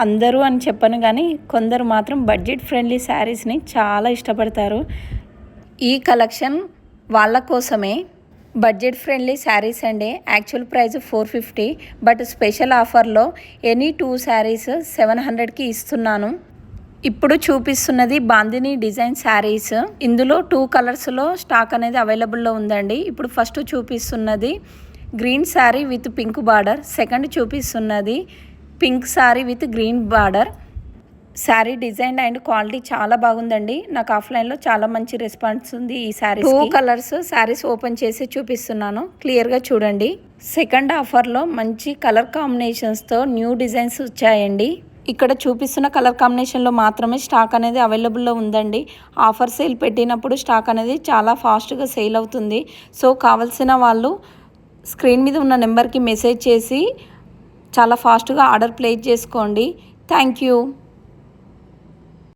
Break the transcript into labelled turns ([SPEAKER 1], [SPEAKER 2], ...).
[SPEAKER 1] అందరూ అని చెప్పను కానీ కొందరు మాత్రం బడ్జెట్ ఫ్రెండ్లీ శారీస్ని చాలా ఇష్టపడతారు. ఈ కలెక్షన్ వాళ్ళ కోసమే. బడ్జెట్ ఫ్రెండ్లీ శారీస్ అండి. యాక్చువల్ ప్రైస్ 450, బట్ స్పెషల్ ఆఫర్లో ఎనీ 2 శారీస్ 700కి ఇస్తున్నాను. ఇప్పుడు చూపిస్తున్నది బాందిని డిజైన్ శారీస్. ఇందులో 2 కలర్స్లో స్టాక్ అనేది అవైలబుల్లో ఉందండి. ఇప్పుడు ఫస్ట్ చూపిస్తున్నది green sari with pink border, second చూపిస్తున్నది pink sari with green border. Sari design and quality చాలా బాగుందండి. నాకు ఆఫ్లైన్లో చాలా మంచి రెస్పాన్స్ ఉంది ఈ శారీస్. 2 కలర్స్ శారీస్ ఓపెన్ చేసి చూపిస్తున్నాను, క్లియర్గా చూడండి. సెకండ్ ఆఫర్లో మంచి కలర్ కాంబినేషన్స్తో న్యూ డిజైన్స్ వచ్చాయండి. ఇక్కడ చూపిస్తున్న కలర్ కాంబినేషన్లో మాత్రమే స్టాక్ అనేది అవైలబుల్లో ఉందండి. ఆఫర్ సేల్ పెట్టినప్పుడు స్టాక్ అనేది చాలా ఫాస్ట్గా సేల్ అవుతుంది. సో కావాల్సిన వాళ్ళు స్క్రీన్ మీద ఉన్న నెంబర్కి మెసేజ్ చేసి చాలా ఫాస్ట్గా ఆర్డర్ ప్లేస్ చేసుకోండి. Thank you.